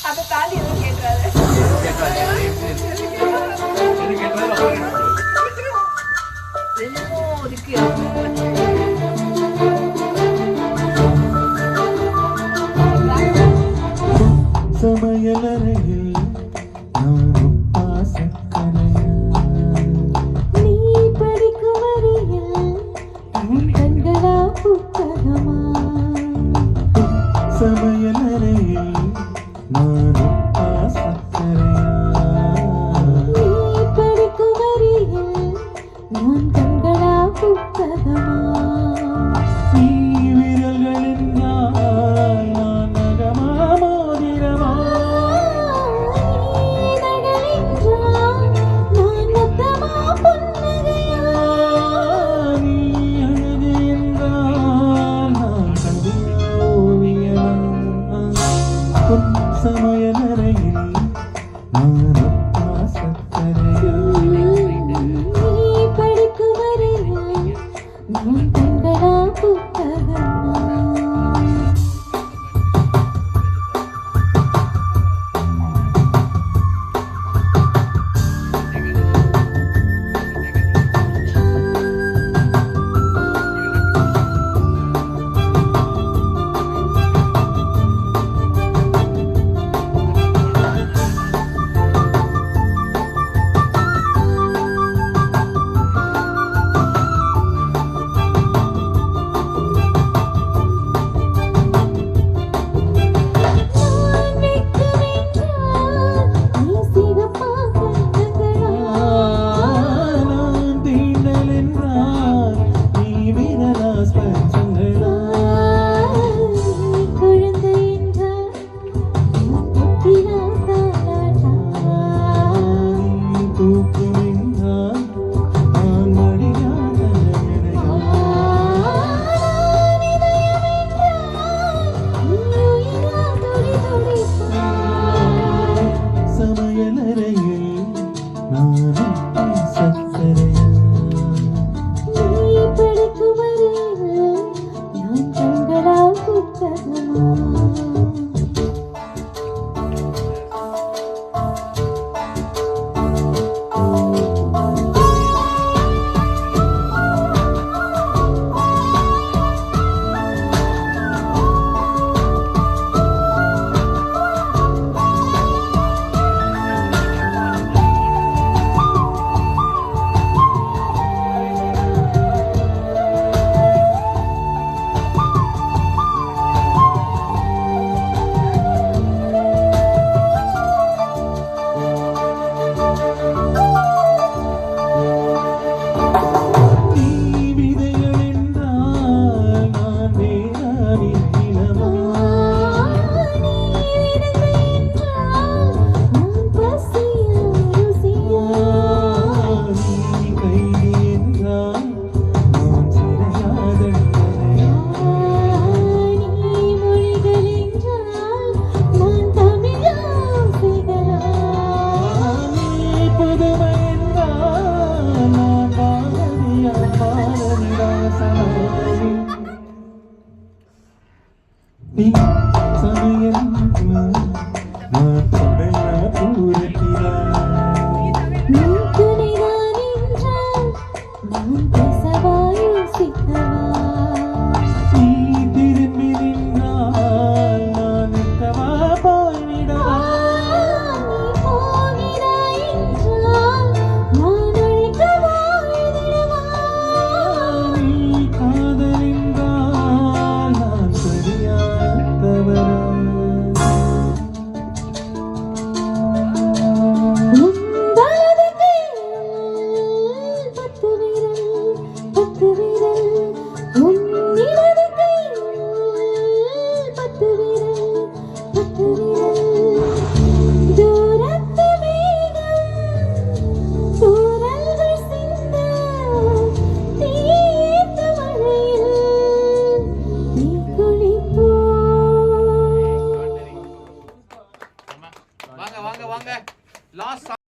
அதை தாண்டி எதுவும் கேட்காது. சமையலறையில் நானும் பாசக்கரையா நீ படிக்கும் வரையில் உன் கண்களா புத்தகமா சமையலறையில் நானும் பாசக்கரையா நீ படிக்கும் வரையில் உன் கண்களா புத்தகமா நீ விரல்களின் நான் நகமா மோதிரமா நீ நகலென்றால் நான் மொத்தமா புன்னகையா நீ அழகு என்றால் நான் கண்டிய ஓவியமா உன் சமையலறையில் நானும் பாசக்கரையா நீ படிக்கும் வரையில் உன் கண்களா புத்தகமா நான் வெட்கமென்றால் நீ சிவப்பா கண்களா நான் தீண்டல் என்றால் நீ விரலா ஸ்பர்சங்களா நீ குழந்தை என்றால் நான் தொட்டிலா தாலாட்டா நீ தூக்கம் என்றால் நான் மடியாத நிலையா நான் இதயம் என்றால் நீ உயிரா துடி துடிப்பா சமையலறையில் நானும் சக்கரையா நீ படிக்கும் வரையில் நான் கண்களா புத்தகமா நீ விதைகள் என்றால் நான் வேளாவின் இளமா நீ விருது என்றால் நான் பசியா ருசியா நீ கைதி என்றால் நான் சிறையாத நிலையா நீ மொழிகள் என்றால் நான் தமிழா சிகரா நீ புதுமை என்றால் நான் பாரதியா பாரதிதாசனாகி நீ சமையல் நான் தொடையா தூரத்திலாய் நீ துணைதான் என்றால் நான் பேசவா யோசிக்கவா நீ திரும்பி நின்றால் நான் நிற்கவா போய்விடவா நீ போகிறாய் என்றால் நான் அழைக்கவா எதிரவா நீ காதல் என்றால் நான் சரியா தவறா உன் வலது கையில் 10 விரல்